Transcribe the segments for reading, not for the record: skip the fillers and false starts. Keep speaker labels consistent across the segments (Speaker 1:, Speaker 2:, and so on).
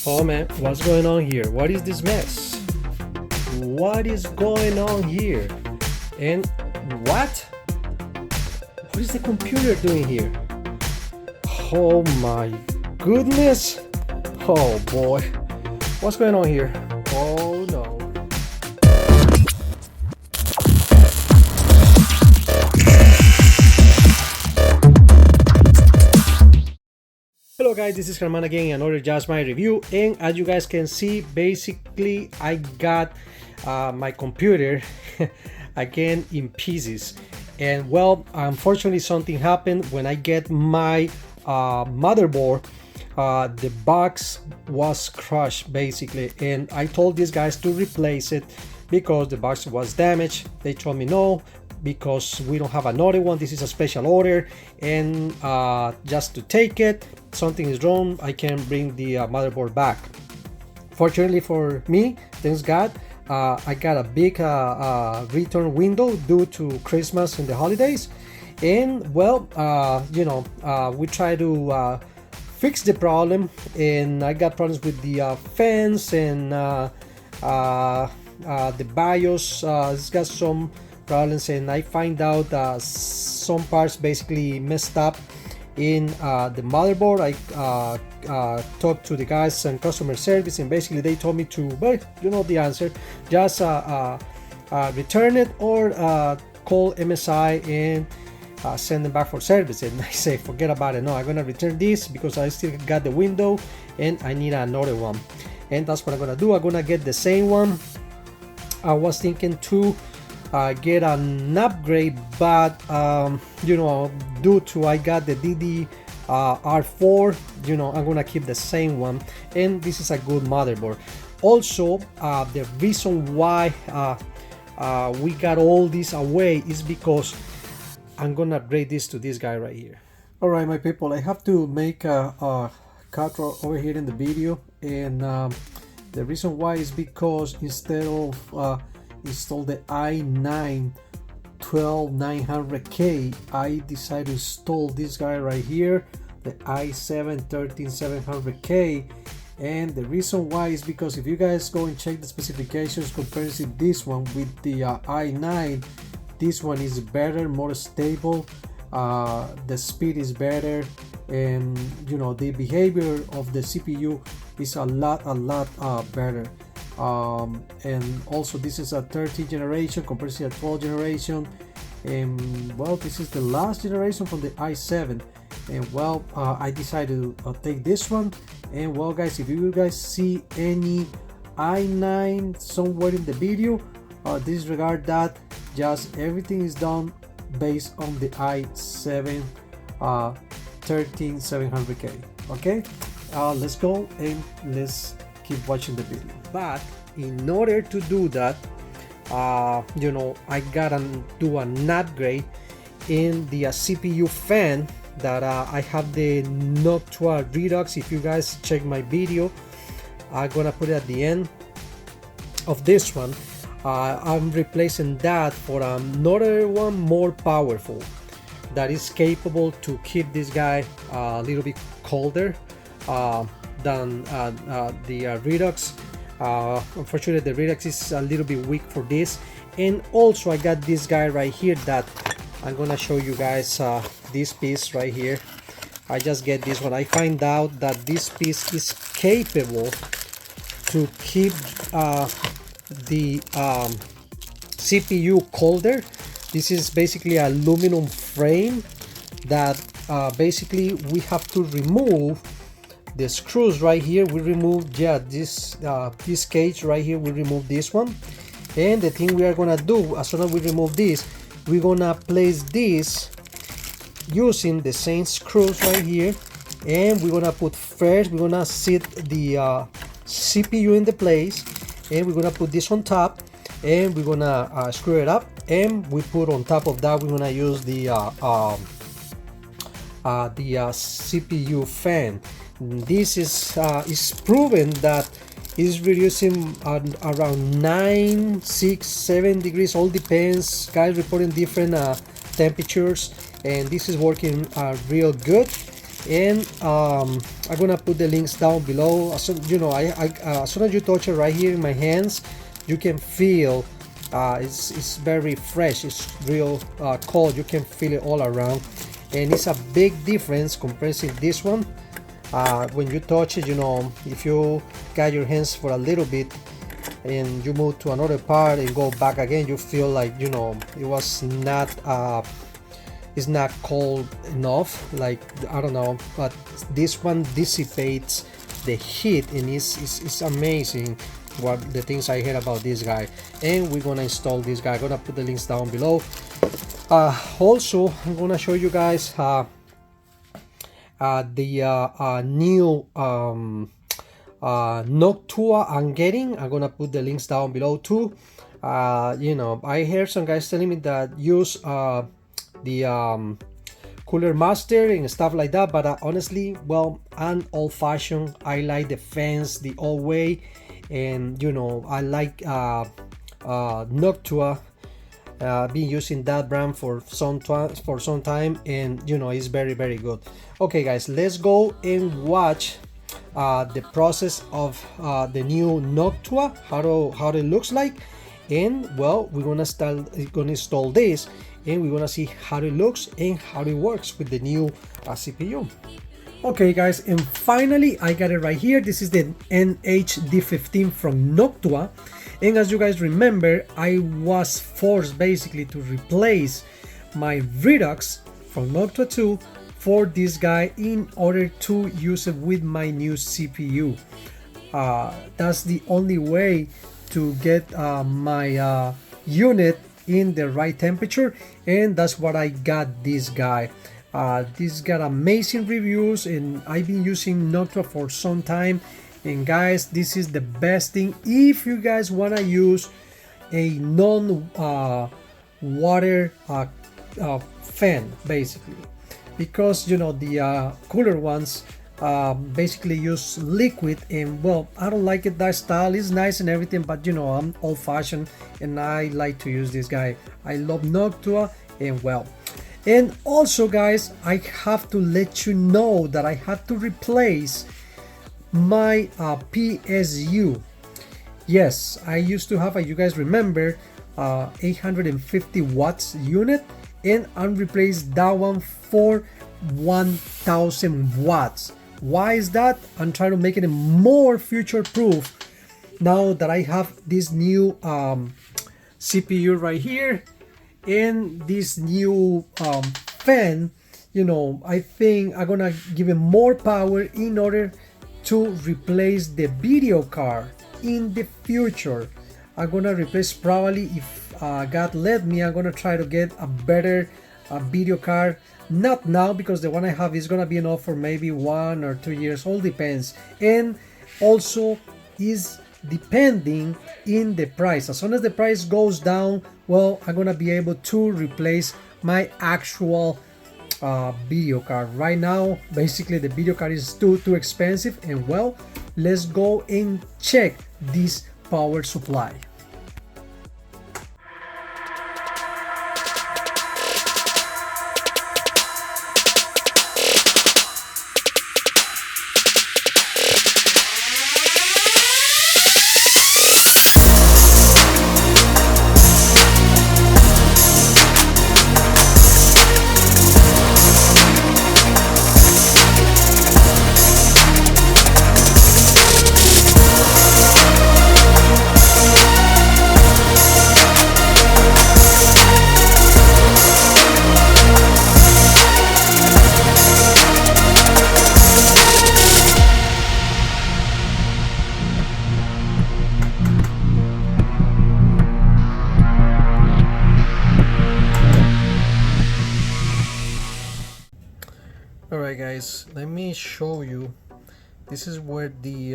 Speaker 1: Oh man, what's going on here? What is this mess? What is going on here? And what is the computer doing here? Oh my goodness. Oh boy. What's going on here? Oh no. Hello guys, this is Herman again, another Just My Review, and as you guys can see, basically I got my computer again in pieces. And well, unfortunately something happened when I get my motherboard. The box was crushed basically, and I told these guys to replace it because the box was damaged. They told me no, because we don't have another one, this is a special order, and just to take it, something is wrong, I can bring the motherboard back. Fortunately for me, thanks God, I got a big return window due to Christmas and the holidays, and well, we try to fix the problem, and I got problems with the fans and the BIOS. It's got some problems, and I find out some parts basically messed up in the motherboard. I talked to the guys in customer service, and basically they told me to, well, you know the answer, just return it or call MSI and send them back for service. And I say forget about it, no, I'm gonna return this because I still got the window and I need another one, and that's what I'm gonna do. I'm gonna get the same one. I was thinking to get an upgrade, but due to I got the DDR4, I'm gonna keep the same one, and this is a good motherboard. Also, the reason why we got all this away is because I'm gonna upgrade this to this guy right here. All right, my people, I have to make a cut over here in the video, and the reason why is because instead of install the i9 12900K, I decided to install this guy right here, the i7 13700K. And the reason why is because if you guys go and check the specifications comparing this one with the i9, this one is better, more stable, the speed is better, and the behavior of the CPU is a lot better. And also this is a 13th generation compared to a 12th generation, and well, this is the last generation from the i7, and well, I decided to take this one. And well guys, if you guys see any i9 somewhere in the video, disregard that, just everything is done based on the i7 13700K. Okay, let's go and let's keep watching the video. But in order to do that, I gotta do an upgrade in the CPU fan that I have, the Noctua Redux. If you guys check my video, I'm gonna put it at the end of this one. I'm replacing that for another one more powerful that is capable to keep this guy a little bit colder than the Redux. Unfortunately, the Redux is a little bit weak for this. And also I got this guy right here that I'm gonna show you guys, this piece right here. I just get this one. I find out that this piece is capable to keep the CPU colder. This is basically a aluminum frame that basically we have to remove the screws right here. We remove this cage right here, we remove this one, and the thing we are gonna do, as soon as we remove this, we're gonna place this using the same screws right here, and we're gonna put first, we're gonna sit the CPU in the place, and we're gonna put this on top, and we're gonna screw it up, and we put on top of that, we're gonna use the CPU fan. This is proven that is reducing around 9, 6, 7 degrees, all depends, guys reporting different temperatures, and this is working real good. And I'm gonna put the links down below. So, you know, as soon as you touch it right here in my hands, you can feel it's very fresh. It's real cold. You can feel it all around, and it's a big difference compared to this one. When you touch it, you know, if you got your hands for a little bit and you move to another part and go back again, you feel like, you know, it was not it's not cold enough, like, I don't know, but this one dissipates the heat, and it's amazing what the things I heard about this guy. And we're gonna install this guy. I'm gonna put the links down below. Also, I'm gonna show you guys the new Noctua I'm getting. I'm gonna put the links down below too. You know, I heard some guys telling me that use the cooler master and stuff like that, but honestly, well, I'm old-fashioned. I like the fans the old way, and you know, I like Noctua. Been using that brand for some time, and you know, it's very good. Okay guys, let's go and watch the process of the new Noctua, how it looks like. And well, we're gonna install this, and we're gonna see how it looks and how it works with the new CPU. Okay guys, and finally I got it right here. This is the NHD15 from Noctua, and as you guys remember, I was forced basically to replace my Redux from Noctua 2 for this guy in order to use it with my new CPU. That's the only way to get my unit in the right temperature, and that's what I got this guy. This got amazing reviews, and I've been using Noctua for some time. And guys, this is the best thing if you guys want to use a non-water fan, basically, because you know the cooler ones basically use liquid, and well, I don't like it. That style is nice and everything, but you know, I'm old-fashioned and I like to use this guy. I love Noctua, and well, and also guys, I have to let you know that I had to replace my PSU. Yes, I used to have a, you guys remember, 850 watts unit, and I replaced that one for 1000 watts. Why is that? I'm trying to make it more future proof now that I have this new CPU right here and this new fan. You know, I think I'm gonna give it more power in order to replace the video card in the future. I'm gonna replace, probably, if God let me, I'm gonna try to get a better video card. Not now, because the one I have is gonna be enough for maybe 1 or 2 years, all depends, and also is depending in the price. As soon as the price goes down, well, I'm gonna be able to replace my actual video card. Right now, basically, the video card is too expensive, and well, let's go and check this power supply. Alright guys, let me show you. This is where the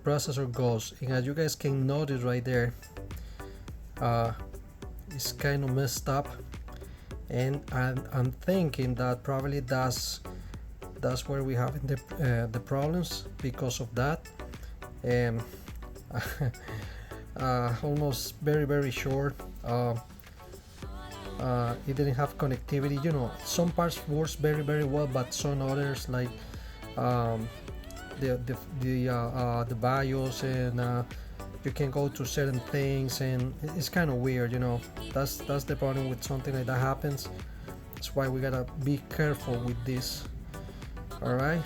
Speaker 1: processor goes, and as you guys can notice right there, it's kind of messed up, and I'm thinking that probably that's where we have the problems because of that. Almost very short. it didn't have connectivity. You know, some parts works very well, but some others like the BIOS, and you can go to certain things, and it's kind of weird. You know, that's the problem with something like that happens. That's why we gotta be careful with this. All right.